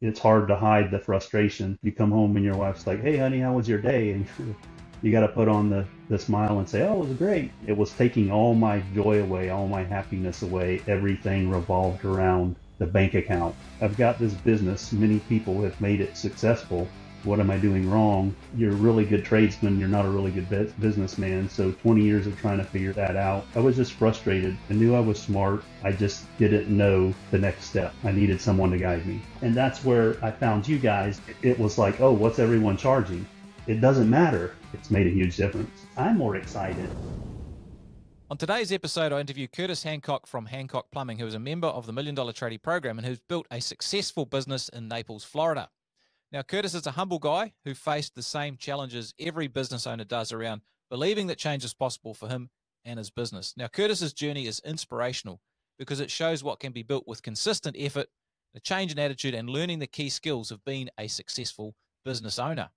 it's hard to hide the frustration. You come home and your wife's like, "Hey, honey, how was your day?" And you got to put on the smile and say, "Oh, it was great." It was taking all my joy away, all my happiness away. Everything revolved around the bank account. I've got this business. Many people have made it successful. What am I doing wrong? You're a really good tradesman. You're not a really good businessman. So 20 years of trying to figure that out. I was just frustrated. I knew I was smart. I just didn't know the next step. I needed someone to guide me. And that's where I found you guys. It was like, oh, what's everyone charging? It doesn't matter. It's made a huge difference. I'm more excited. On today's episode, I interview Curtis Hancock from Hancock Plumbing, who is a member of the $1 Million Tradie program and who's built a successful business in Naples, Florida. Now, Curtis is a humble guy who faced the same challenges every business owner does around believing that change is possible for him and his business. Now, Curtis's journey is inspirational because it shows what can be built with consistent effort, a change in attitude, and learning the key skills of being a successful business owner.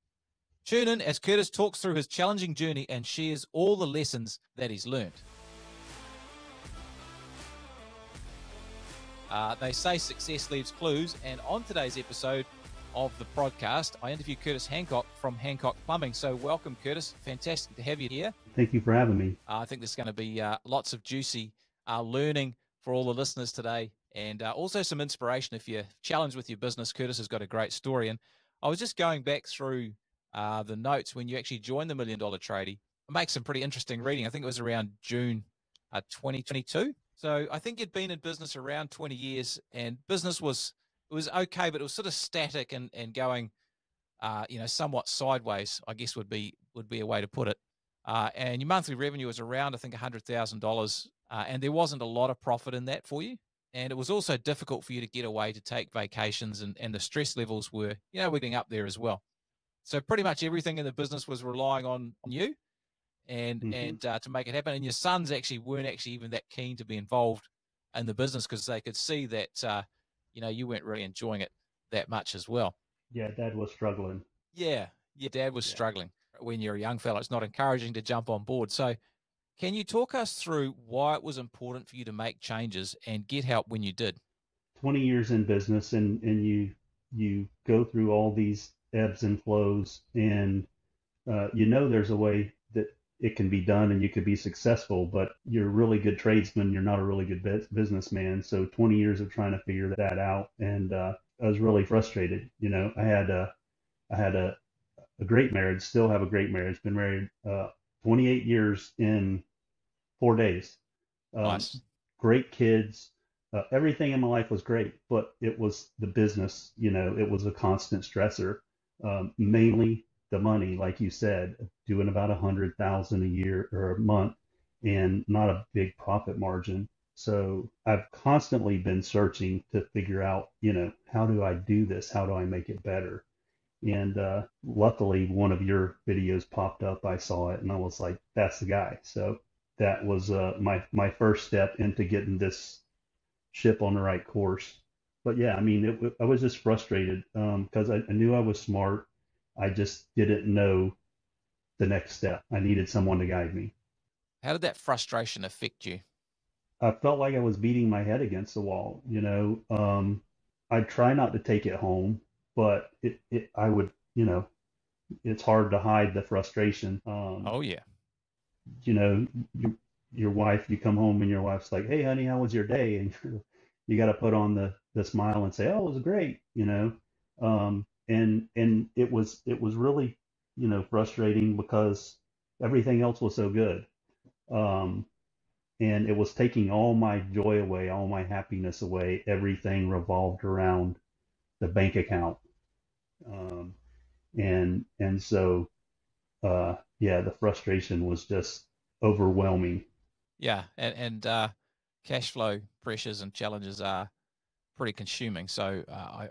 Tune in as Curtis talks through his challenging journey and shares all the lessons that he's learned. They say success leaves clues, and on today's episode of the podcast, I interview Curtis Hancock from Hancock Plumbing. So welcome, Curtis. Fantastic to have you here. Thank you for having me. I think there's going to be lots of juicy learning for all the listeners today, and also some inspiration if you're challenged with your business. Curtis has got a great story, and I was just going back through the notes when you actually joined the $1 Million Tradie. I make some pretty interesting reading. I think it was around June 2022. So I think you'd been in business around 20 years, and business was okay, but it was sort of static and going, somewhat sideways, I guess would be a way to put it. And your monthly revenue was around, I think, $100,000, and there wasn't a lot of profit in that for you. And it was also difficult for you to get away to take vacations, and the stress levels were, we're getting up there as well. So pretty much everything in the business was relying on you and to make it happen. And your sons weren't even that keen to be involved in the business because they could see that, you weren't really enjoying it that much as well. Yeah, Dad was struggling. Yeah, your dad was struggling. When you're a young fella, it's not encouraging to jump on board. So can you talk us through why it was important for you to make changes and get help when you did? 20 years in business, and you go through all these ebbs and flows, and there's a way that it can be done and you could be successful, but you're a really good tradesman. You're not a really good businessman. So 20 years of trying to figure that out, and I was really frustrated. I had a great marriage, still have a great marriage. Been married 28 years in 4 days. Nice. Great kids. Everything in my life was great, but it was the business. It was a constant stressor. Mainly the money, like you said, doing about 100,000 a year or a month, and not a big profit margin. So I've constantly been searching to figure out, how do I do this? How do I make it better? And luckily, one of your videos popped up. I saw it, and I was like, "That's the guy." So that was my first step into getting this ship on the right course. But yeah, I mean, I was just frustrated because I knew I was smart. I just didn't know the next step. I needed someone to guide me. How did that frustration affect you? I felt like I was beating my head against the wall. I try not to take it home, but I would, it's hard to hide the frustration. Oh, yeah. You know, your wife, you come home and your wife's like, "Hey, honey, how was your day?" And you got to put on the smile and say, "Oh, it was great." And it was really, frustrating because everything else was so good. Um, and it was taking all my joy away, all my happiness away. Everything revolved around the bank account. Um, and so, yeah, the frustration was just overwhelming. Yeah, and cash flow pressures and challenges are pretty consuming. So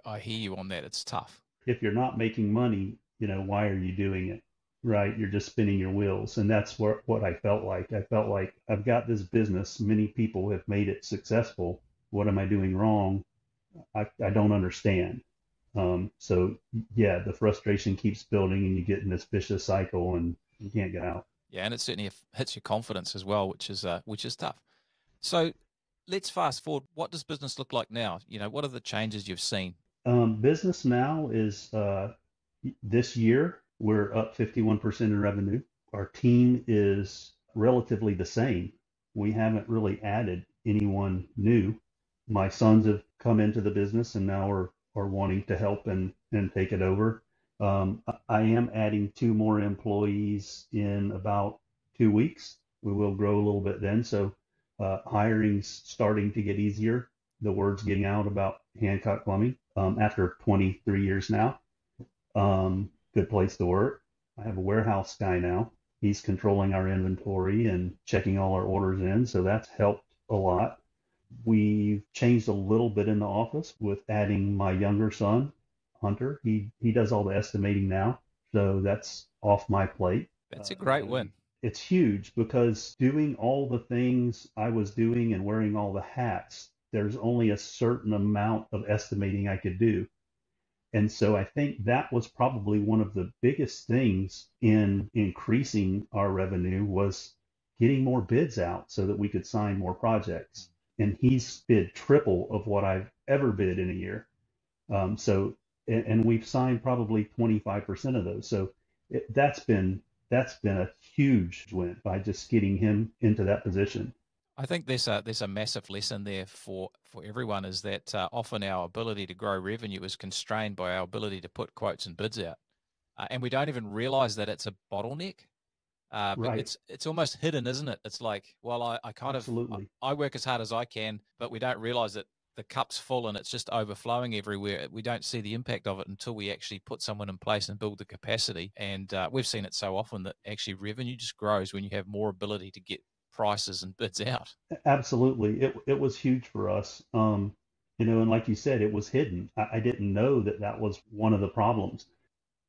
I hear you on that. It's tough. If you're not making money, why are you doing it? Right? You're just spinning your wheels. And that's what I felt like. I felt like I've got this business. Many people have made it successful. What am I doing wrong? I don't understand. So yeah, the frustration keeps building and you get in this vicious cycle and you can't get out. Yeah, and it certainly hits your confidence as well, which is tough. So let's fast forward. What does business look like now? What are the changes you've seen? Business now is this year we're up 51% in revenue. Our team is relatively the same. We haven't really added anyone new. My sons have come into the business and now are wanting to help and take it over. I am adding two more employees in about 2 weeks. We will grow a little bit then. So hiring's starting to get easier. The word's getting out about Hancock Plumbing after 23 years now. Good place to work. I have a warehouse guy now. He's controlling our inventory and checking all our orders in, so that's helped a lot. We've changed a little bit in the office with adding my younger son, Hunter. He does all the estimating now, so that's off my plate. That's a great win. It's huge because doing all the things I was doing and wearing all the hats, there's only a certain amount of estimating I could do. And so I think that was probably one of the biggest things in increasing our revenue was getting more bids out so that we could sign more projects. And he's bid triple of what I've ever bid in a year. And we've signed probably 25% of those. So that's been a huge win by just getting him into that position. I think there's a massive lesson there for everyone is that often our ability to grow revenue is constrained by our ability to put quotes and bids out, and we don't even realize that it's a bottleneck. But Right. it's almost hidden, isn't it? It's like, well, I kind Absolutely. of I work as hard as I can, but we don't realize that the cup's full and it's just overflowing everywhere. We don't see the impact of it until we actually put someone in place and build the capacity. And we've seen it so often that actually revenue just grows when you have more ability to get prices and bids out. Absolutely. It was huge for us. And like you said, it was hidden. I didn't know that that was one of the problems.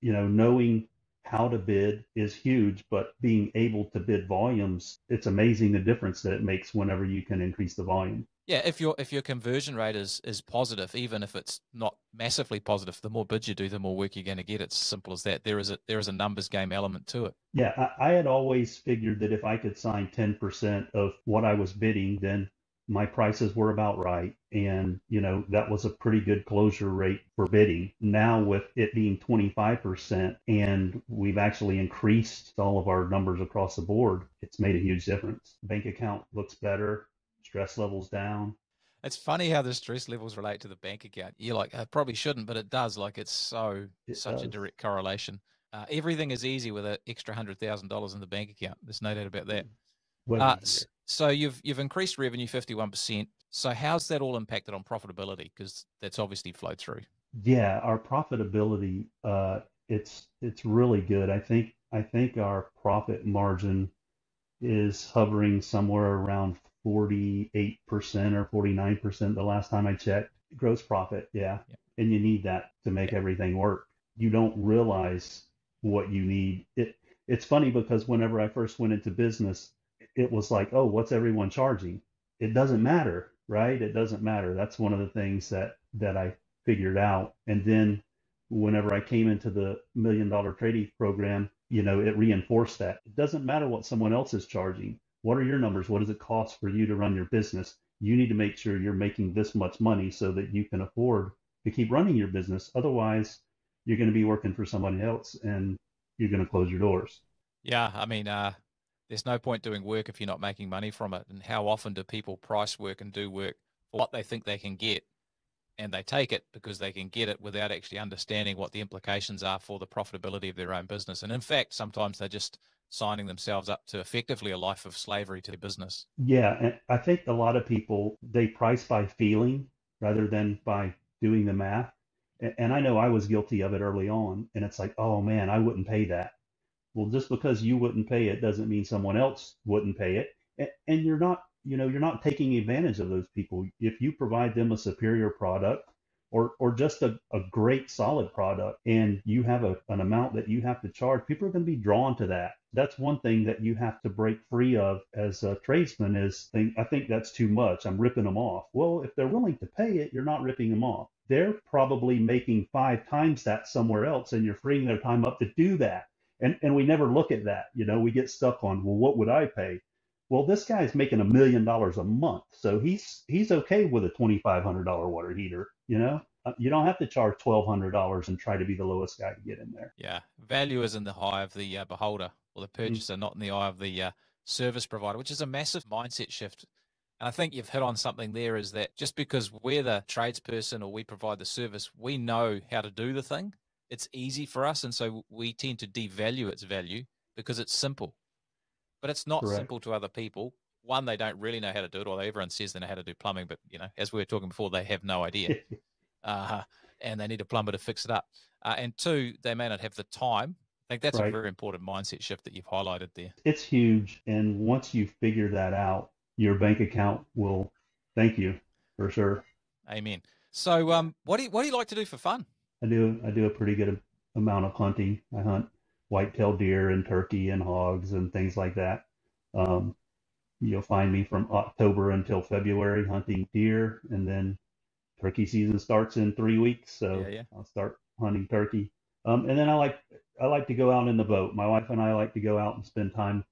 Knowing how to bid is huge, but being able to bid volumes, it's amazing the difference that it makes whenever you can increase the volume. Yeah, if your conversion rate is positive, even if it's not massively positive, the more bids you do, the more work you're going to get. It's as simple as that. There is a numbers game element to it. Yeah, I had always figured that if I could sign 10% of what I was bidding, then my prices were about right. And, that was a pretty good closure rate for bidding. Now, with it being 25% and we've actually increased all of our numbers across the board, it's made a huge difference. Bank account looks better, stress levels down. It's funny how the stress levels relate to the bank account. You're like, I probably shouldn't, but it does. Like it's It such a does. direct correlation. Everything is easy with an extra $100,000 in the bank account. There's no doubt about that. Way easier. So you've increased revenue 51%. So how's that all impacted on profitability? Because that's obviously flowed through. Yeah, our profitability, it's really good. I think our profit margin is hovering somewhere around 48% or 49% the last time I checked. Gross profit, yeah. Yeah. And you need that to make Yeah. everything work. You don't realize what you need. It's funny because whenever I first went into business, it was like, oh, what's everyone charging? It doesn't matter, right? It doesn't matter. That's one of the things that I figured out. And then whenever I came into the $1 million Tradie program, it reinforced that. It doesn't matter what someone else is charging. What are your numbers? What does it cost for you to run your business? You need to make sure you're making this much money so that you can afford to keep running your business. Otherwise, you're going to be working for somebody else and you're going to close your doors. Yeah. I mean, there's no point doing work if you're not making money from it. And how often do people price work and do work for what they think they can get? And they take it because they can get it without actually understanding what the implications are for the profitability of their own business. And in fact, sometimes they're just signing themselves up to effectively a life of slavery to their business. Yeah, and I think a lot of people they price by feeling rather than by doing the math. And I know I was guilty of it early on, and it's like, oh man, I wouldn't pay that. Well, just because you wouldn't pay it doesn't mean someone else wouldn't pay it. And you're not taking advantage of those people. If you provide them a superior product or just a great solid product and you have an amount that you have to charge, people are going to be drawn to that. That's one thing that you have to break free of as a tradesman is I think that's too much. I'm ripping them off. Well, if they're willing to pay it, you're not ripping them off. They're probably making 5 times that somewhere else and you're freeing their time up to do that. And we never look at that. We get stuck on, well, what would I pay? Well, this guy's making $1 million a month, so he's okay with a $2,500 water heater. You don't have to charge $1,200 and try to be the lowest guy to get in there. Yeah, value is in the eye of the beholder or the Mm, purchaser, not in the eye of the service provider, which is a massive mindset shift. And I think you've hit on something there is that just because we're the tradesperson or we provide the service, we know how to do the thing. It's easy for us. And so we tend to devalue its value because it's simple. But it's not correct. simple to other people. One, they don't really know how to do it, or everyone says they know how to do plumbing, but as we were talking before, they have no idea, uh, and they need a plumber to fix it up. And two, they may not have the time. I think that's a Right. very important mindset shift that you've highlighted there. It's huge. And once you figure that out, your bank account will thank you for sure. Amen. So, what do you like to do for fun? I do a pretty good amount of hunting. I hunt whitetail deer and turkey and hogs and things like that. Um, you'll find me from October until February hunting deer, and then turkey season starts in 3 weeks, Yeah, so yeah. I'll start hunting turkey. And then I like to go out in the boat. My wife and I like to go out and spend time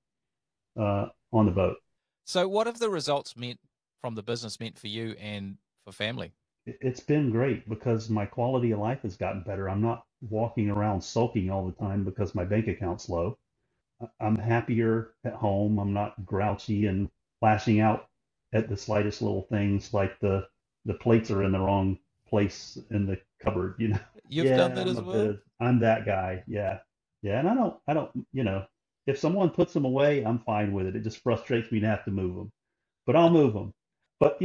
on the boat. So, what have the results meant from the business meant for you and for family? It's been great because my quality of life has gotten better. I'm not walking around sulking all the time because my bank account's low. I'm happier at home. I'm not grouchy and flashing out at the slightest little things like the plates are in the wrong place in the cupboard, you know. You've done Yeah, that as well. I'm that guy. Yeah. Yeah, and I don't, if someone puts them away, I'm fine with it. It just frustrates me to have to move them, but I'll move them. But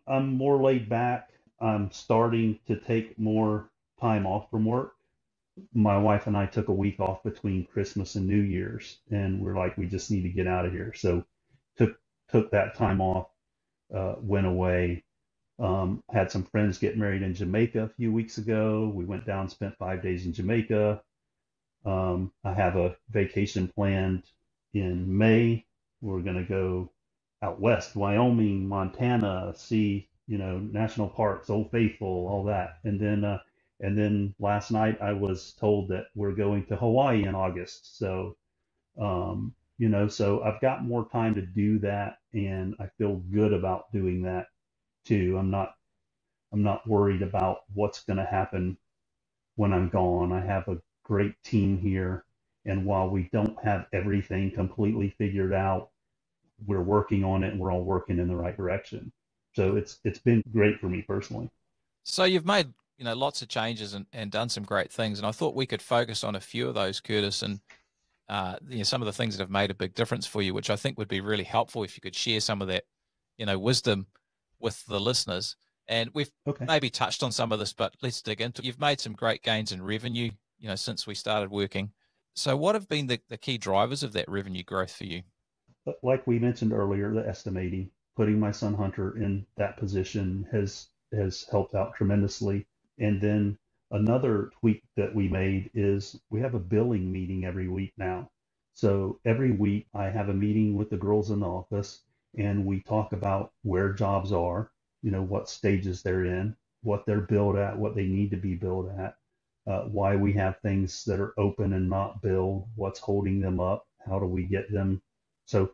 I'm more laid back. I'm starting to take more time off from work. My wife and I took a week off between Christmas and New Year's, and we're like, we just need to get out of here. So took took that time off, went away. Had some friends get married in Jamaica a few weeks ago. We went down, spent 5 days in Jamaica. I have a vacation planned in May. We're going to go out west, Wyoming, Montana, see, national parks, Old Faithful, all that. And then last night I was told that we're going to Hawaii in August. So I've got more time to do that, and I feel good about doing that too. I'm not worried about what's going to happen when I'm gone. I have a great team here, and while we don't have everything completely figured out, we're working on it and we're all working in the right direction. So it's been great for me personally. So you've made lots of changes and done some great things, and I thought we could focus on a few of those, Curtis, and some of the things that have made a big difference for you, which I think would be really helpful if you could share some of that, wisdom with the listeners. And we've Okay. maybe touched on some of this, but let's dig into it. You've made some great gains in revenue, since we started working. So what have been the key drivers of that revenue growth for you? But like we mentioned earlier, the estimating, putting my son Hunter in that position has helped out tremendously. And then another tweak that we made is we have a billing meeting every week now. So every week I have a meeting with the girls in the office, and we talk about where jobs are, what stages they're in, what they're billed at, what they need to be billed at, why we have things that are open and not billed, what's holding them up, how do we get them. So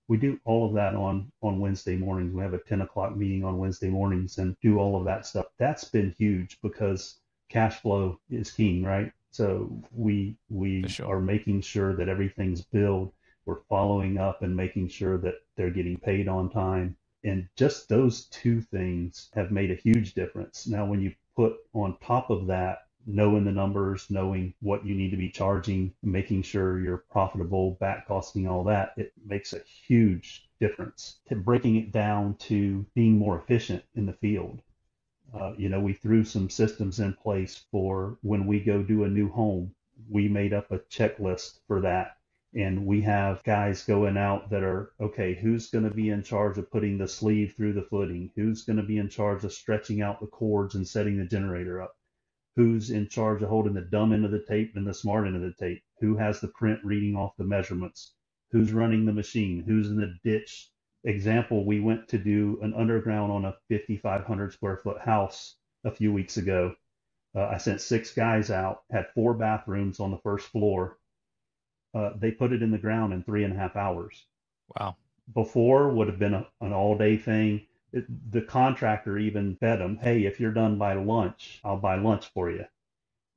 we do all of that on Wednesday mornings. We have a 10 o'clock meeting on Wednesday mornings and do all of that stuff. That's been huge because cash flow is king, right? So we For we sure. are making sure that everything's billed. We're following up and making sure that they're getting paid on time. And just those two things have made a huge difference. Now, when you put on top of that knowing the numbers, knowing what you need to be charging, making sure you're profitable, back costing, all that, it makes a huge difference. To breaking it down to being more efficient in the field. We threw some systems in place for when we go do a new home. We made up a checklist for that. And we have guys going out that are, okay, who's going to be in charge of putting the sleeve through the footing? Who's going to be in charge of stretching out the cords and setting the generator up? Who's in charge of holding the dumb end of the tape and the smart end of the tape, who has the print reading off the measurements, who's running the machine, who's in the ditch. Example, we went to do an underground on a 5,500 square foot house a few weeks ago. I sent 6 guys out, had 4 bathrooms on the first floor. They put it in the ground in 3.5 hours. Wow. Before would have been an all day thing. The contractor even fed them, hey, if you're done by lunch, I'll buy lunch for you.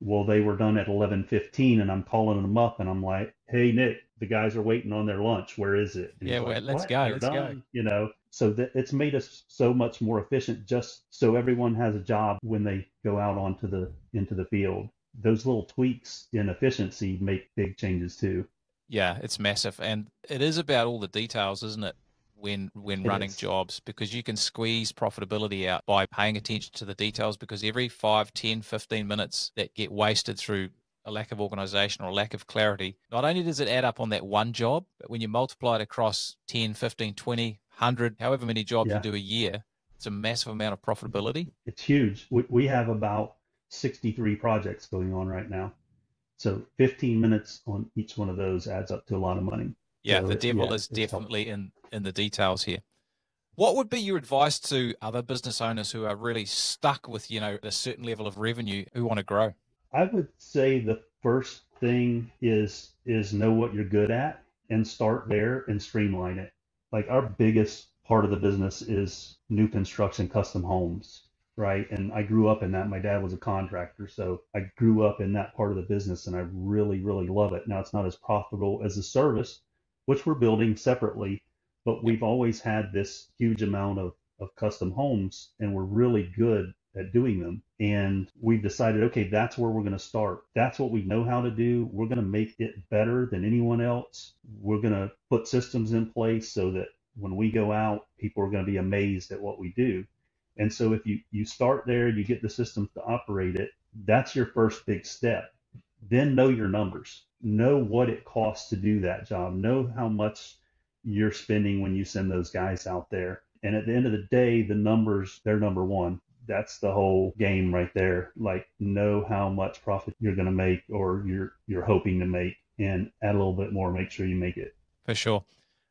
Well, they were done at 11:15, and I'm calling them up, and I'm like, "Hey, Nick, the guys are waiting on their lunch. Where is it?" And Yeah, he's well, like, let's "What? go. They're Let's go. done?" So that it's made us so much more efficient, just so everyone has a job when they go out onto the into the field. Those little tweaks in efficiency make big changes too. Yeah, it's massive, and it is about all the details, isn't it? When It running is. jobs, because you can squeeze profitability out by paying attention to the details. Because every 5, 10, 15 minutes that get wasted through a lack of organization or a lack of clarity, not only does it add up on that one job, but when you multiply it across 10, 15, 20, 100, however many jobs you Yeah, do a year, it's a massive amount of profitability. it's huge. We have about 63 projects going on right now. So 15 minutes on each one of those adds up to a lot of money. Yeah, the Yeah, devil is it's helped. definitely in the details here. What would be your advice to other business owners who are really stuck with, a certain level of revenue who want to grow? I would say the first thing is know what you're good at and start there and streamline it. Like our biggest part of the business is new construction custom homes, right? And I grew up in that. My dad was a contractor, so I grew up in that part of the business and I really, really love it. Now it's not as profitable as a service, which we're building separately, but Yep. we've always had this huge amount of custom homes and we're really good at doing them. And we've decided, okay, that's where we're going to start. That's what we know how to do. We're going to make it better than anyone else. We're going to put systems in place so that when we go out, people are going to be amazed at what we do. And so if you start there, you get the systems to operate it, that's your first big step. Then know your numbers. Know what it costs to do that job. Know how much you're spending when you send those guys out there. And at the end of the day, the numbers, they're number one. That's the whole game right there. Like know how much profit you're going to make or you're hoping to make and add a little bit more, make sure you make it. For sure.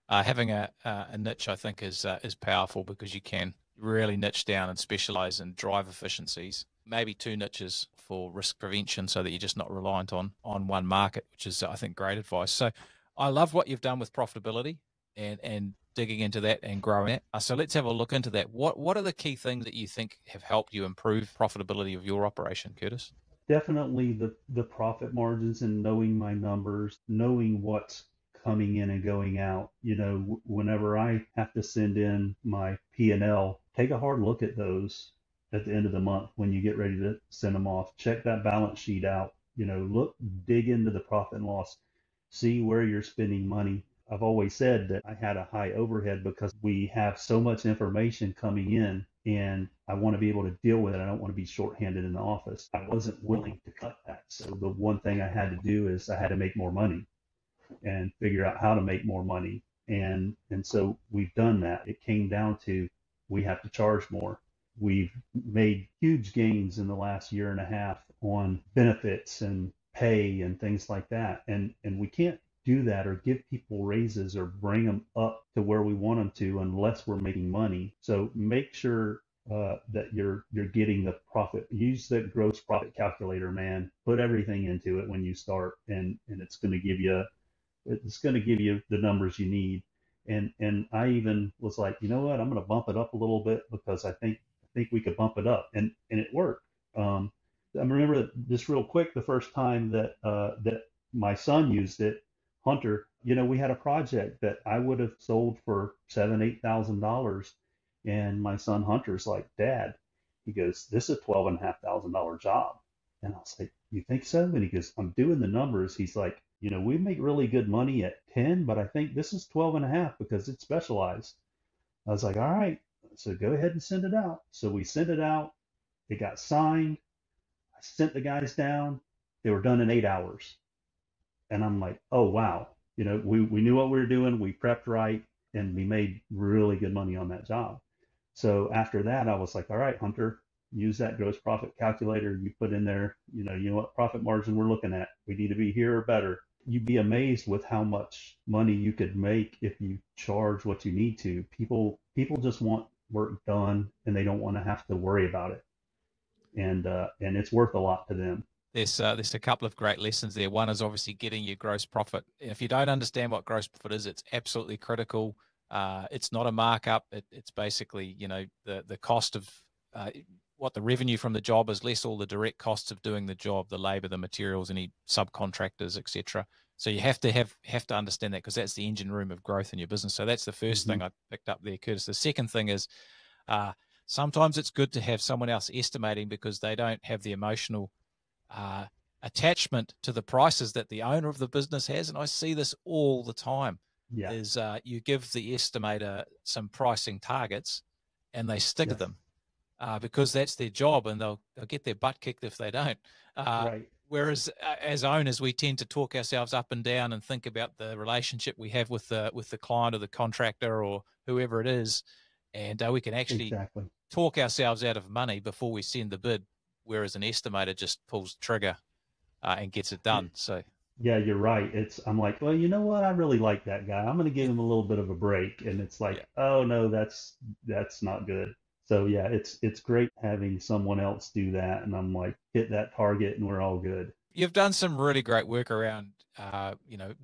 Having a niche, I think, is powerful because you can really niche down and specialize and drive efficiencies. Maybe two niches for risk prevention, so that you're just not reliant on one market, which is, I think, great advice. So, I love what you've done with profitability and digging into that and growing it. So let's have a look into that. What are the key things that you think have helped you improve profitability of your operation, Curtis? Definitely the profit margins and knowing my numbers, knowing what's coming in and going out. Whenever I have to send in my P&L, take a hard look at those at the end of the month when you get ready to send them off. Check that balance sheet out. Look, dig into the profit and loss, see where you're spending money. I've always said that I had a high overhead because we have so much information coming in and I want to be able to deal with it. I don't want to be shorthanded in the office. I wasn't willing to cut that. So the one thing I had to do is I had to make more money and figure out how to make more money. And so we've done that. It came down to we have to charge more. We've made huge gains in the last year and a half on benefits and pay and things like that. And we can't do that or give people raises or bring them up to where we want them to unless we're making money. So make sure that you're getting the profit. Use the gross profit calculator, man. Put everything into it when you start, and it's going to give you the numbers you need. And I even was like, you know what, I'm going to bump it up a little bit because I think we could bump it up, and it worked. I remember just real quick the first time that my son used it, Hunter. We had a project that I would have sold for $7,000, $8,000, and my son Hunter's like, Dad, he goes, this is a $12,500 job, and I was like, you think so? And he goes, I'm doing the numbers. He's like, we make really good money at 10, but I think this is 12 and a half because it's specialized. I was like, all right, so go ahead and send it out. So we sent it out. It got signed. I sent the guys down. They were done in 8 hours. And I'm like, oh, wow. We knew what we were doing. We prepped right and we made really good money on that job. So after that, I was like, all right, Hunter, use that gross profit calculator. You put in there, you know what profit margin we're looking at. We need to be here or better. You'd be amazed with how much money you could make if you charge what you need to. People just want work done and they don't want to have to worry about it. And it's worth a lot to them. There's a couple of great lessons there. One is obviously getting your gross profit. If you don't understand what gross profit is, it's absolutely critical. It's not a markup. It's basically, the cost of what the revenue from the job is less all the direct costs of doing the job, the labor, the materials, any subcontractors, etc. So you have to understand that, because that's the engine room of growth in your business. So that's the first Hmm. thing I picked up there, Curtis. The second thing is uh, sometimes it's good to have someone else estimating, because they don't have the emotional uh, attachment to the prices that the owner of the business has. And I see this all the time, Yeah. is you give the estimator some pricing targets and they stick to Yes. them, because that's their job, and they'll get their butt kicked if they don't. Uh, Right. Whereas as owners, we tend to talk ourselves up and down and think about the relationship we have with the client or the contractor or whoever it is, and we can actually Exactly. talk ourselves out of money before we send the bid. Whereas an estimator just pulls the trigger and gets it Yeah, done. So yeah, you're right. I'm like, well, you know what? I really like that guy. I'm going to give him a little bit of a break. And it's yeah, like, oh no, that's not good. So yeah, it's great having someone else do that. And I'm like, hit that target and we're all good. you've done some really great work around,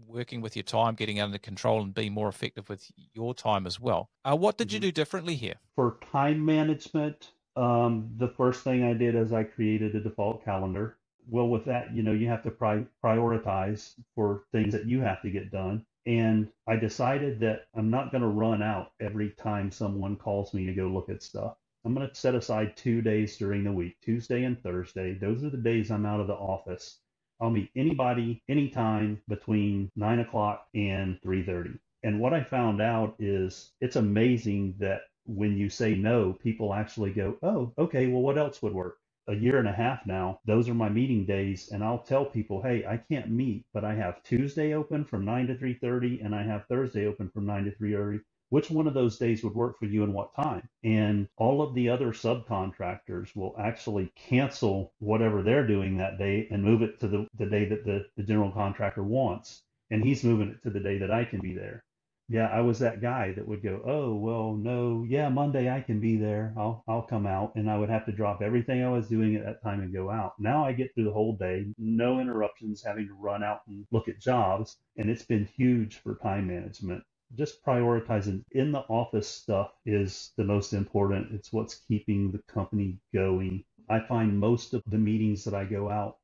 working with your time, getting under control, and being more effective with your time as well. What did you Mhm. do differently here? For time management, the first thing I did is I created a default calendar. Well, with that, you have to prioritize for things that you have to get done. And I decided that I'm not going to run out every time someone calls me to go look at stuff. I'm going to set aside 2 days during the week, Tuesday and Thursday. Those are the days I'm out of the office. I'll meet anybody, anytime between 9 o'clock and 3:30. And what I found out is it's amazing that when you say no, people actually go, oh, okay, well, what else would work? A year and a half now, those are my meeting days, and I'll tell people, hey, I can't meet, but I have Tuesday open from 9 to 3:30, and I have Thursday open from 9 to 3:30. Which one of those days would work for you and what time? And all of the other subcontractors will actually cancel whatever they're doing that day and move it to the day that the general contractor wants. And he's moving it to the day that I can be there. Yeah, I was that guy that would go, oh, well, no, yeah, Monday I can be there. I'll come out, and I would have to drop everything I was doing at that time and go out. Now I get through the whole day, no interruptions, having to run out and look at jobs, and it's been huge for time management. Just prioritizing in the office stuff is the most important. It's what's keeping the company going. I find most of the meetings that I go out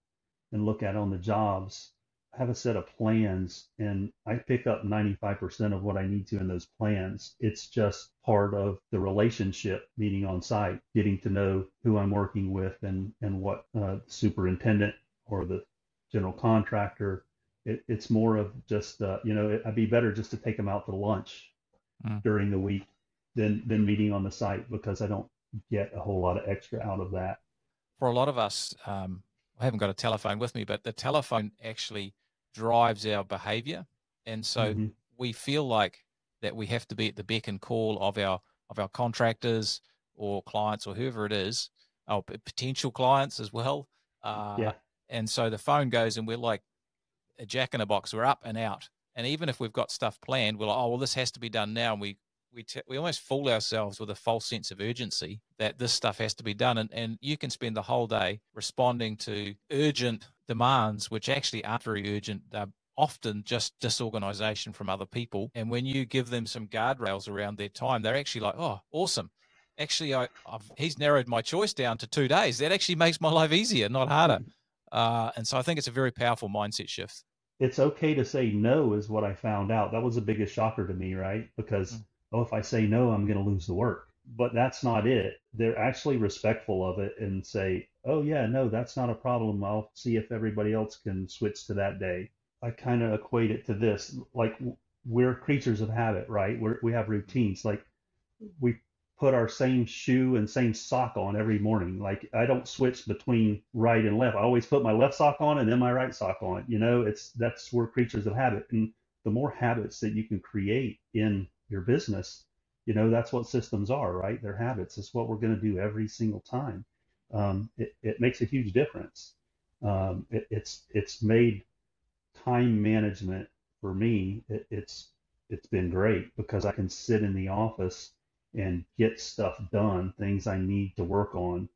and look at on the jobs have a set of plans, and I pick up 95% of what I need to in those plans. It's just part of the relationship, meeting on site, getting to know who I'm working with, and what superintendent or the general contractor. It's more of just I'd be better just to take them out to lunch Mm. during the week than meeting on the site, because I don't get a whole lot of extra out of that. For a lot of us, I haven't got a telephone with me, but the telephone actually drives our behavior. And so Hmm. we feel like that we have to be at the beck and call of our contractors or clients or whoever it is, our potential clients as well. Uh, Yeah. and so the phone goes and we're like a jack in a box. We're up and out. And even if we've got stuff planned, we're like, oh, well, this has to be done now. And we almost fool ourselves with a false sense of urgency that this stuff has to be done. And you can spend the whole day responding to urgent demands, which actually aren't very urgent. They're often just disorganization from other people. And when you give them some guardrails around their time, they're actually like, oh, awesome. Actually, he's narrowed my choice down to 2 days. That actually makes my life easier, not harder. And so I think it's a very powerful mindset shift. It's okay to say no is what I found out. That was the biggest shocker to me, right? Mm. Because, oh, if I say no, I'm going to lose the work. But that's not it. They're actually respectful of it and say, oh, yeah, no, that's not a problem. I'll see if everybody else can switch to that day. I kind of equate it to this, like we're creatures of habit, right? We have routines. Like we put our same shoe and same sock on every morning. Like I don't switch between right and left. I always put my left sock on and then my right sock on. That's we're creatures of habit. And the more habits that you can create in your business, that's what systems are, right? They're habits. It's what we're going to do every single time. It makes a huge difference. It's made time management for me. It's been great because I can sit in the office and get stuff done, things I need to work on,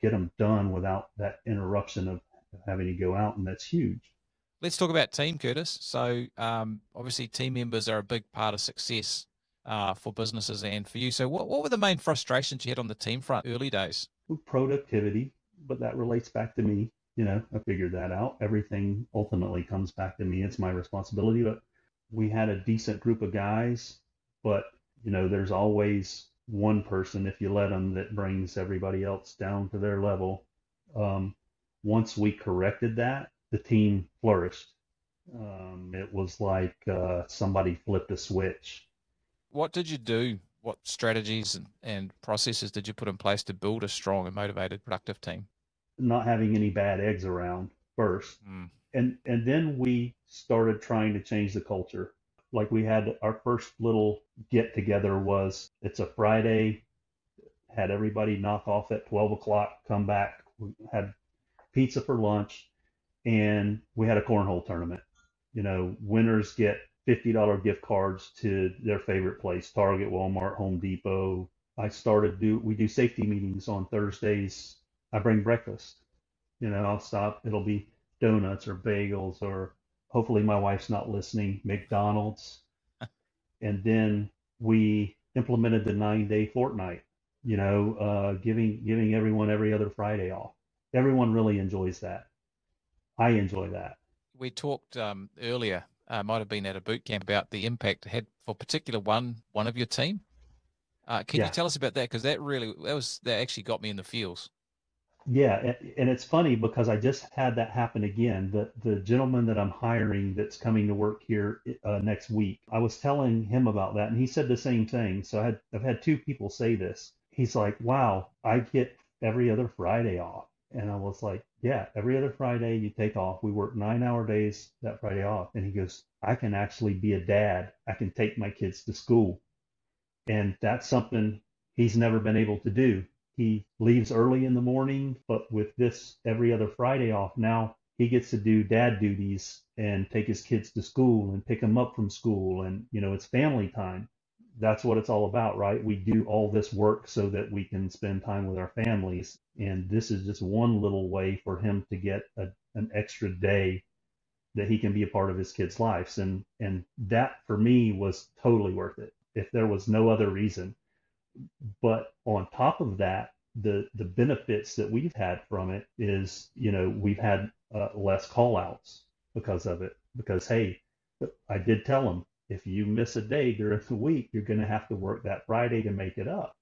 get them done without that interruption of having to go out, and that's huge. Let's talk about team, Curtis. So obviously team members are a big part of success for businesses and for you. So what were the main frustrations you had on the team front early days? Productivity, but that relates back to me. I figured that out. Everything ultimately comes back to me. It's my responsibility. But we had a decent group of guys, but there's always one person, if you let them, that brings everybody else down to their level. Um, Once we corrected that, the team flourished. It was like somebody flipped a switch. What did you do? What strategies and processes did you put in place to build a strong and motivated, productive team? Not having any bad eggs around first, Mm. and then we started trying to change the culture. Like we had our first little get together was it's a Friday, had everybody knock off at 12 o'clock, come back. We had pizza for lunch, and we had a cornhole tournament. Winners get $50 gift cards to their favorite place, Target, Walmart, Home Depot. We do safety meetings on Thursdays. I bring breakfast. I'll stop. It'll be donuts or bagels or hopefully my wife's not listening, McDonald's. And then we implemented the 9-day fortnight, giving everyone every other Friday off. Everyone really enjoys that. I enjoy that. We talked earlier, might have been at a boot camp, about the impact it had for particular one of your team. Can you Yeah. tell us about that? Because that actually got me in the feels. Yeah, and it's funny because I just had that happen again. The gentleman that I'm hiring that's coming to work here next week, I was telling him about that, and he said the same thing. So I've had two people say this. He's like, "Wow, I get every other Friday off," and I was like, "Yeah, every other Friday you take off. We work 9-hour days that Friday off." And he goes, "I can actually be a dad. I can take my kids to school." And that's something he's never been able to do. He leaves early in the morning, but with this every other Friday off, now he gets to do dad duties and take his kids to school and pick them up from school. And, it's family time. That's what it's all about, right? We do all this work so that we can spend time with our families. And this is just one little way for him to get an extra day that he can be a part of his kids' lives. And that for me was totally worth it if there was no other reason. But on top of that, the benefits that we've had from it is, we've had less call outs because of it. Because hey, I did tell them if you miss a day during the week, you're going to have to work that Friday to make it up.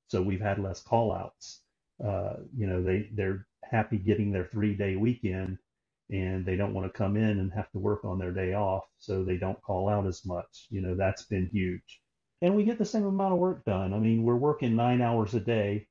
So we've had less call outs. They're happy getting their 3-day weekend and they don't want to come in and have to work on their day off, so they don't call out as much. That's been huge. And we get the same amount of work done. I mean, we're working 9 hours a day.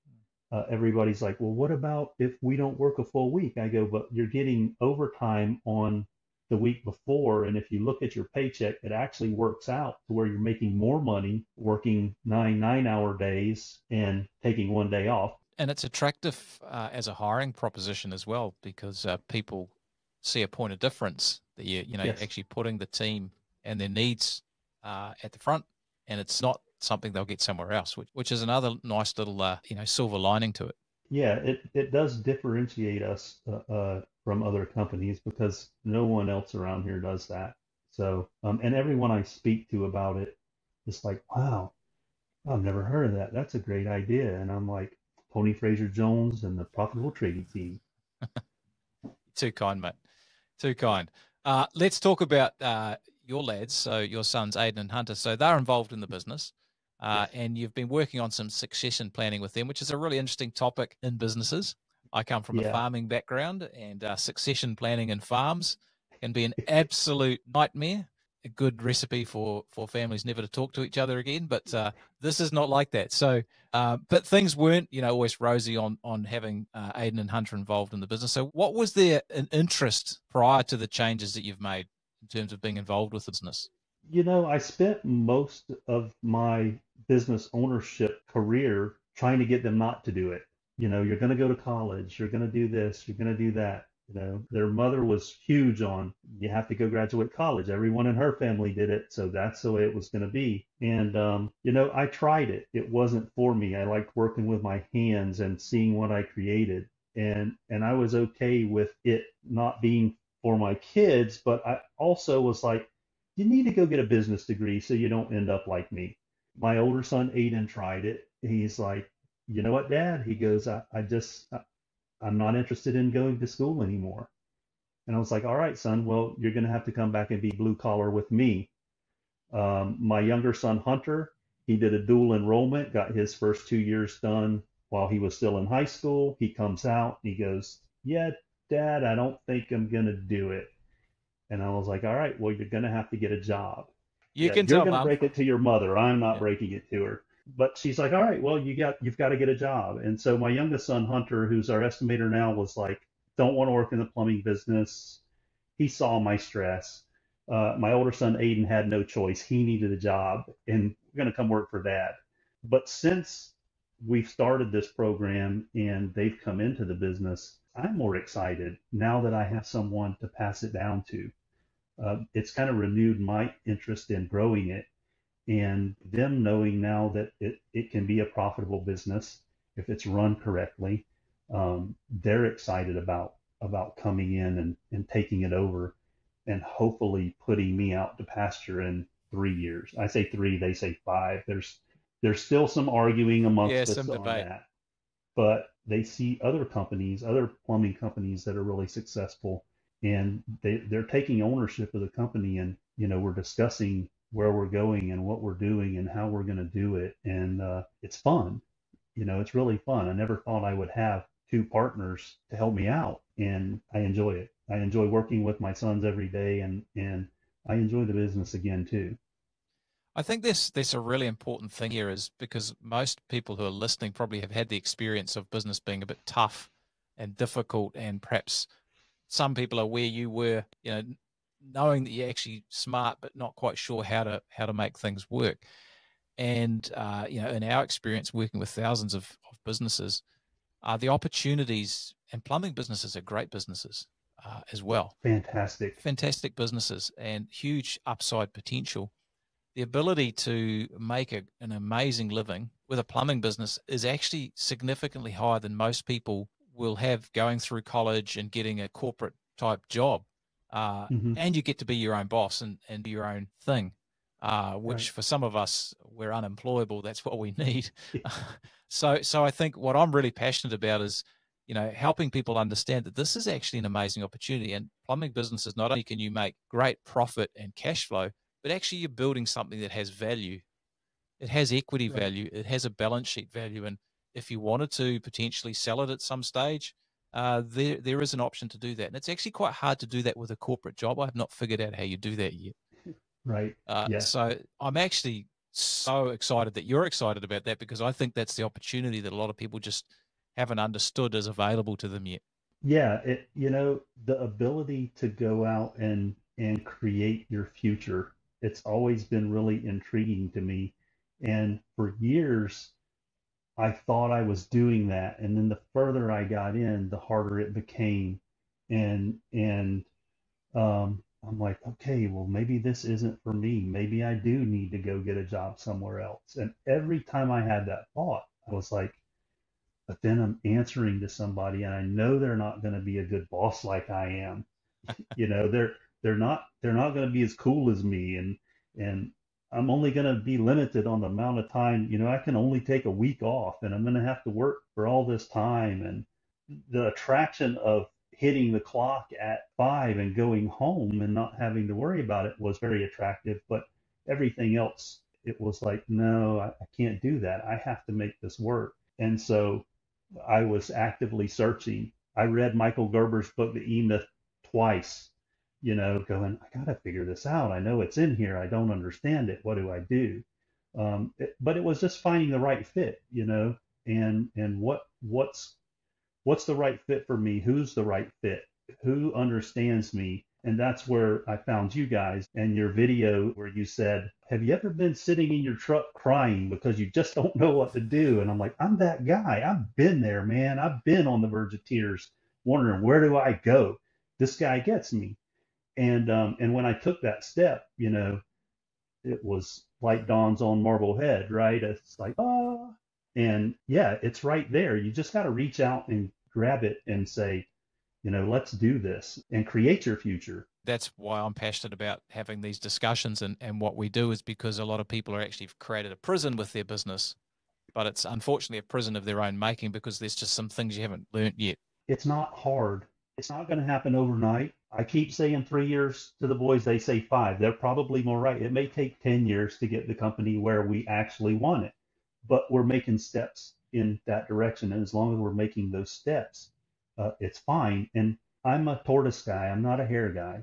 Everybody's like, well, what about if we don't work a full week? I go, but you're getting overtime on the week before. And if you look at your paycheck, it actually works out to where you're making more money working 9 9-hour days and taking one day off. And it's attractive as a hiring proposition as well, because people see a point of difference that you're Yes. actually putting the team and their needs at the front, and it's not something they'll get somewhere else, which is another nice little silver lining to it. Yeah, it does differentiate us from other companies because no one else around here does that. So, and everyone I speak to about it is like, wow, I've never heard of that. That's a great idea. And I'm like, Tony Fraser Jones and the Profitable Tradie team. Too kind, mate. Too kind. Let's talk about your lads. So your sons, Aiden and Hunter. So they're involved in the business, Yes. and you've been working on some succession planning with them, which is a really interesting topic in businesses. I come from a Yeah. farming background, and succession planning in farms can be an absolute nightmare. A good recipe for families never to talk to each other again. But this is not like that. So, but things weren't always rosy on having Aiden and Hunter involved in the business. So, what was their an interest prior to the changes that you've made in terms of being involved with the business? I spent most of my business ownership career trying to get them not to do it. You're going to go to college, you're going to do this, you're going to do that. Their mother was huge on you have to go graduate college. Everyone in her family did it, so that's the way it was going to be. And I tried it. It wasn't for me. I liked working with my hands and seeing what I created, and I was okay with it not being for my kids, but I also was like, you need to go get a business degree so you don't end up like me. My older son, Aiden, tried it. He's like, you know what, Dad? He goes, I'm not interested in going to school anymore. And I was like, all right, son, well, you're going to have to come back and be blue collar with me. My younger son, Hunter, he did a dual enrollment, got his first 2 years done while he was still in high school. He comes out, he goes, yeah, Dad, I don't think I'm going to do it. And I was like, all right, well, you're going to have to get a job. You Yeah, can you're tell, going to Mum. break it to your mother. I'm not Yeah. breaking it to her. But she's like, all right, well, you've got to get a job. And so my youngest son, Hunter, who's our estimator now, was like, don't want to work in the plumbing business. He saw my stress. My older son, Aiden, had no choice. He needed a job, and we're going to come work for Dad. But since we've started this program and they've come into the business, I'm more excited now that I have someone to pass it down to. It's kind of renewed my interest in growing it, and them knowing now that it can be a profitable business if it's run correctly. They're excited about coming in and taking it over and hopefully putting me out to pasture in 3 years. I say three, they say five. There's still some arguing Yeah, amongst us some on debate. that, but they see other companies, other plumbing companies that are really successful, and they're taking ownership of the company, and we're discussing where we're going and what we're doing and how we're going to do it, and it's fun. It's really fun. I never thought I would have two partners to help me out, and I enjoy it. I enjoy working with my sons every day, and I enjoy the business again too. I think this a really important thing here is because most people who are listening probably have had the experience of business being a bit tough and difficult, and perhaps some people are where you were, knowing that you're actually smart but not quite sure how to make things work. And in our experience working with thousands of businesses, the opportunities and plumbing businesses are great businesses as well. Fantastic. Fantastic businesses and huge upside potential. The ability to make an amazing living with a plumbing business is actually significantly higher than most people will have going through college and getting a corporate type job. Hmm. And you get to be your own boss and do your own thing, Right. which for some of us, we're unemployable. That's what we need. So I think what I'm really passionate about is, helping people understand that this is actually an amazing opportunity. And plumbing businesses, not only can you make great profit and cash flow, but actually you're building something that has value. It has equity Right. value. It has a balance sheet value. And if you wanted to potentially sell it at some stage, there is an option to do that. And it's actually quite hard to do that with a corporate job. I have not figured out how you do that yet. Right. Yes. So I'm actually so excited that you're excited about that, because I think that's the opportunity that a lot of people just haven't understood is available to them yet. Yeah, the ability to go out and create your future, it's always been really intriguing to me. And for years, I thought I was doing that, and then the further I got in, the harder it became. And I'm like, okay, well, maybe this isn't for me. Maybe I do need to go get a job somewhere else. And every time I had that thought, I was like, but then I'm answering to somebody and I know they're not going to be a good boss like I am. They're not going to be as cool as me, and I'm only going to be limited on the amount of time. I can only take a week off and I'm going to have to work for all this time, and the attraction of hitting the clock at 5 and going home and not having to worry about it was very attractive, but everything else, it was like, no, I can't do that. I have to make this work. And so I was actively searching. I read Michael Gerber's book, The E-Myth, twice, going, I got to figure this out. I know it's in here. I don't understand it. What do I do? But it was just finding the right fit, and what's the right fit for me? Who's the right fit? Who understands me? And that's where I found you guys and your video where you said, have you ever been sitting in your truck crying because you just don't know what to do? And I'm like, I'm that guy. I've been there, man. I've been on the verge of tears, wondering, where do I go? This guy gets me. And when I took that step, it was like dawns on Marblehead, right? It's like, ah, and yeah, it's right there. You just got to reach out and grab it and say, Let's do this and create your future. That's why I'm passionate about having these discussions, and what we do is because a lot of people are actually created a prison with their business, but it's unfortunately a prison of their own making because there's just some things you haven't learnt yet. It's not hard. It's not going to happen overnight. I keep saying 3 years to the boys, they say five. They're probably more right. It may take 10 years to get the company where we actually want it, but we're making steps in that direction. And as long as we're making those steps, it's fine. And I'm a tortoise guy. I'm not a hare guy.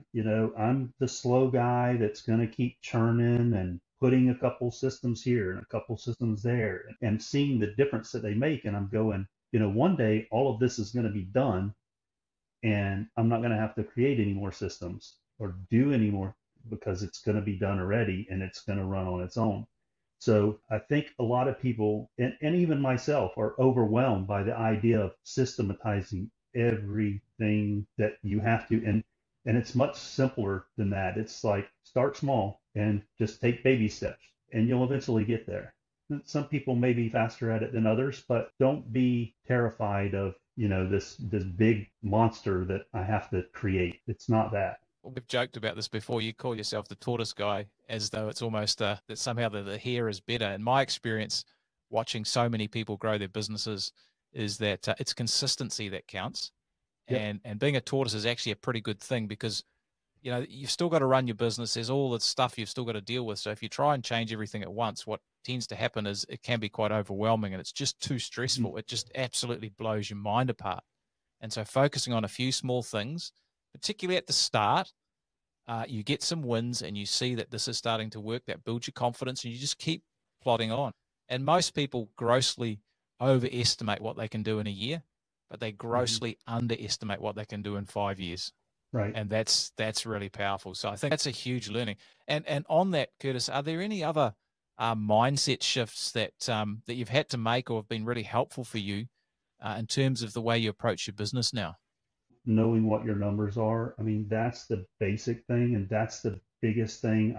I'm the slow guy that's going to keep churning and putting a couple systems here and a couple systems there and seeing the difference that they make. And I'm going, one day all of this is going to be done and I'm not going to have to create any more systems or do any more because it's going to be done already and it's going to run on its own. So I think a lot of people, and even myself, are overwhelmed by the idea of systematizing everything that you have to. And it's much simpler than that. It's like start small and just take baby steps and you'll eventually get there. Some people may be faster at it than others, but don't be terrified of, this big monster that I have to create. It's not that. We've joked about this before. You call yourself the tortoise guy as though it's almost that somehow the hare is better. In my experience, watching so many people grow their businesses, is that it's consistency that counts. Yep. And being a tortoise is actually a pretty good thing because you've still got to run your business. There's all the stuff you've still got to deal with. So if you try and change everything at once, what tends to happen is it can be quite overwhelming and it's just too stressful. Mm-hmm. It just absolutely blows your mind apart. And so focusing on a few small things, particularly at the start, you get some wins and you see that this is starting to work. That builds your confidence and you just keep plodding on. And most people grossly overestimate what they can do in a year, but they grossly underestimate what they can do in 5 years. Right. And that's really powerful. So I think that's a huge learning. And on that, Curtis, are there any other mindset shifts that that you've had to make or have been really helpful for you in terms of the way you approach your business now? Knowing what your numbers are. I mean, that's the basic thing, and that's the biggest thing.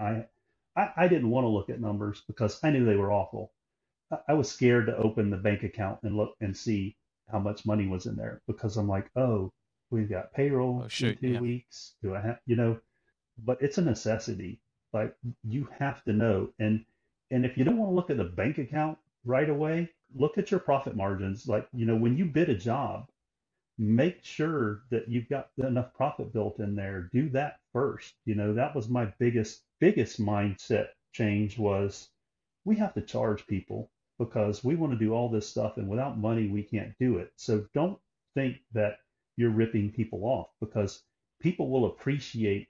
I didn't want to look at numbers because I knew they were awful. I was scared to open the bank account and look and see how much money was in there because I'm like, oh, we've got payroll Oh, in shoot. 2 weeks. Do I have? But it's a necessity. Like you have to know. And if you don't want to look at the bank account right away, look at your profit margins. Like, when you bid a job, make sure that you've got enough profit built in there. Do that first. That was my biggest mindset change was we have to charge people because we want to do all this stuff and without money we can't do it. So don't think that you're ripping people off because people will appreciate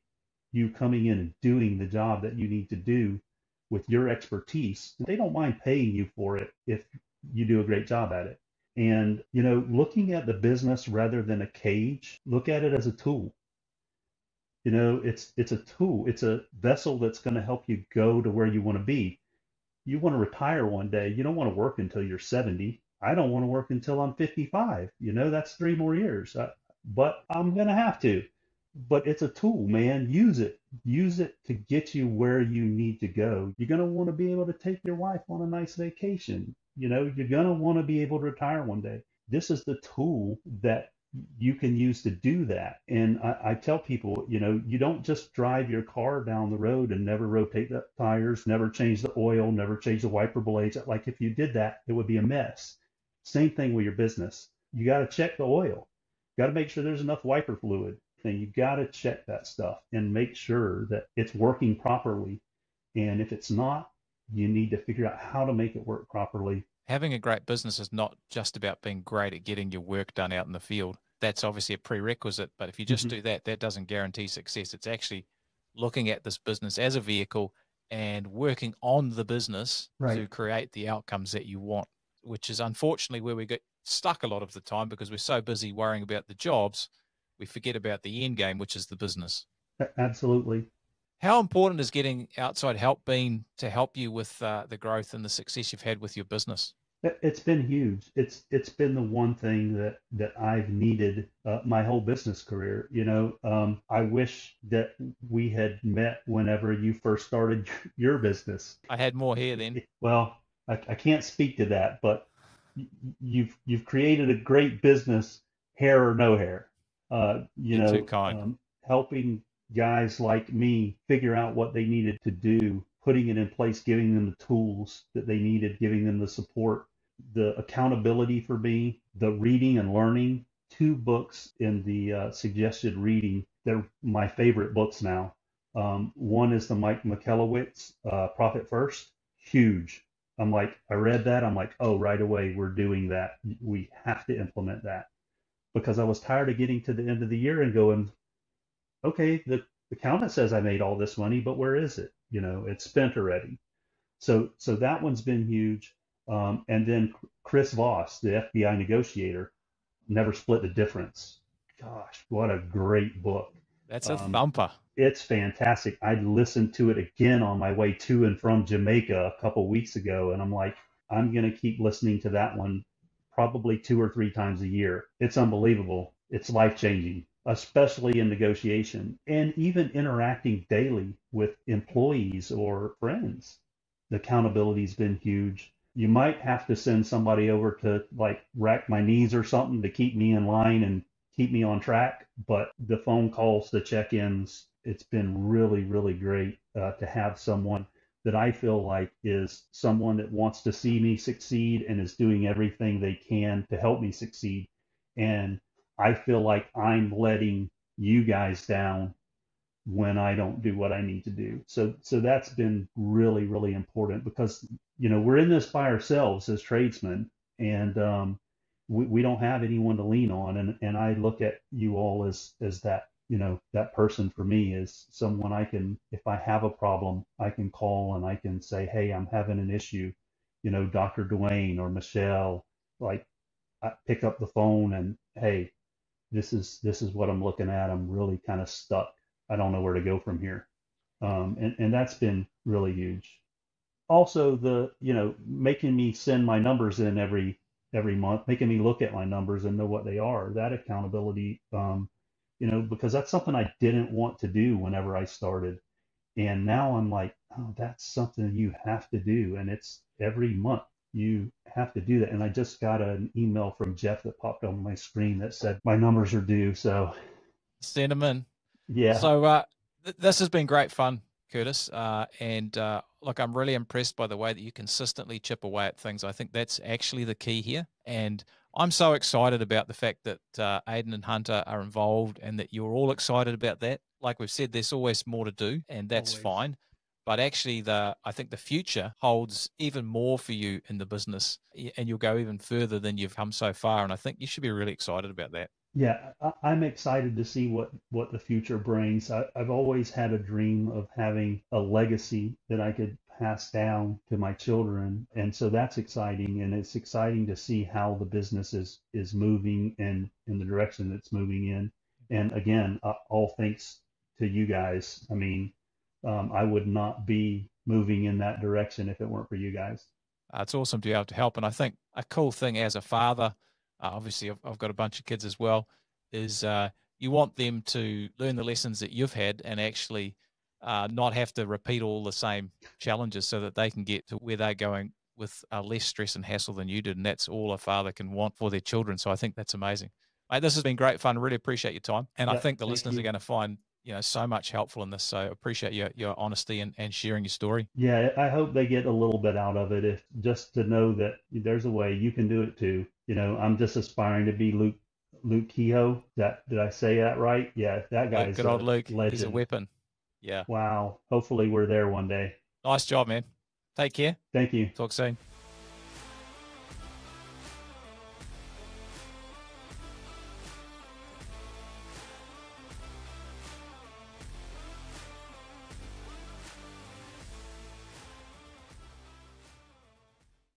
you coming in and doing the job that you need to do with your expertise. They don't mind paying you for it if you do a great job at it. And, looking at the business rather than a cage, look at it as a tool. It's a tool. It's a vessel that's going to help you go to where you want to be. You want to retire one day. You don't want to work until you're 70. I don't want to work until I'm 55. That's 3 more years. But I'm going to have to. But it's a tool, man. Use it. Use it to get you where you need to go. You're going to want to be able to take your wife on a nice vacation. You're going to want to be able to retire one day. This is the tool that you can use to do that. And I tell people, you don't just drive your car down the road and never rotate the tires, never change the oil, never change the wiper blades. Like if you did that, it would be a mess. Same thing with your business. You got to check the oil. You got to make sure there's enough wiper fluid. And you got to check that stuff and make sure that it's working properly. And if it's not, you need to figure out how to make it work properly. Having a great business is not just about being great at getting your work done out in the field. That's obviously a prerequisite, but if you just do that, that doesn't guarantee success. It's actually looking at this business as a vehicle and working on the business Right. to create the outcomes that you want, which is unfortunately where we get stuck a lot of the time because we're so busy worrying about the jobs, we forget about the end game, which is the business. Absolutely. How important is getting outside help been to help you with the growth and the success you've had with your business? It's been huge. It's been the one thing that I've needed my whole business career. I wish that we had met whenever you first started your business. I had more hair then. Well, I can't speak to that, but you've created a great business, hair or no hair. You You're too know, kind. helping guys like me figure out what they needed to do, putting it in place, giving them the tools that they needed, giving them the support, the accountability for me, the reading and learning. Two books in the suggested reading. They're my favorite books now. One is the Mike Michalowicz, Profit First. Huge. I'm like, I read that. I'm like, oh, right away, we're doing that. We have to implement that because I was tired of getting to the end of the year and going, okay, the accountant says I made all this money, but where is it? You know, it's spent already. So that one's been huge. And then Chris Voss, the FBI negotiator, Never Split the Difference. Gosh, what a great book. That's a Um, thumper. it's fantastic. I listened to it again on my way to and from Jamaica a couple weeks ago, and I'm like, I'm going to keep listening to that one probably 2 or 3 times a year. It's unbelievable. It's life changing, especially in negotiation and even interacting daily with employees or friends. The accountability's been huge. You might have to send somebody over to like rack my knees or something to keep me in line and keep me on track. But the phone calls, the check-ins, it's been really, really great to have someone that I feel like is someone that wants to see me succeed and is doing everything they can to help me succeed. And I feel like I'm letting you guys down when I don't do what I need to do. So that's been really, really important because, you know, we're in this by ourselves as tradesmen and we don't have anyone to lean on. And I look at you all as that, you know, that person for me is someone I can, if I have a problem, I can call and I can say, hey, I'm having an issue, you know, Dr. Dwayne or Michelle, like I pick up the phone and, hey, this is what I'm looking at. I'm really kind of stuck. I don't know where to go from here. And that's been really huge. Also, the making me send my numbers in every month, making me look at my numbers and know what they are. That accountability, because that's something I didn't want to do whenever I started, and now I'm like, oh, that's something you have to do, and it's every month you have to do that. And I just got an email from Jeff that popped on my screen that said my numbers are due. So Send them in. yeah, So this has been great fun, Curtis. And look, I'm really impressed by the way that you consistently chip away at things. I think that's actually the key here. And I'm so excited about the fact that Aiden and Hunter are involved and that you're all excited about that. Like we've said, there's always more to do, and that's always. fine. But actually, I think the future holds even more for you in the business, and you'll go even further than you've come so far. And I think you should be really excited about that. Yeah, I'm excited to see what the future brings. I've always had a dream of having a legacy that I could pass down to my children, and so that's exciting. And it's exciting to see how the business is moving and in the direction it's moving in. And again, all thanks to you guys. I mean, I would not be moving in that direction if it weren't for you guys. It's awesome to be able to help. And I think a cool thing as a father, obviously I've got a bunch of kids as well, is you want them to learn the lessons that you've had and actually not have to repeat all the same challenges so that they can get to where they're going with less stress and hassle than you did. And that's all a father can want for their children. So I think that's amazing. Mate, this has been great fun. Really appreciate your time. And I Yeah, think the thank listeners are you. going to find, so much helpful in this. So appreciate your honesty and sharing your story. Yeah, I hope they get a little bit out of it, if just to know that there's a way you can do it too. You know, I'm just aspiring to be Luke Kehoe. Did I say that right? Yeah, that Luke, guy's good old a Luke. He's a legend. weapon. Yeah. Wow. Hopefully we're there one day. Nice job, man. Take care. Thank you. Talk soon.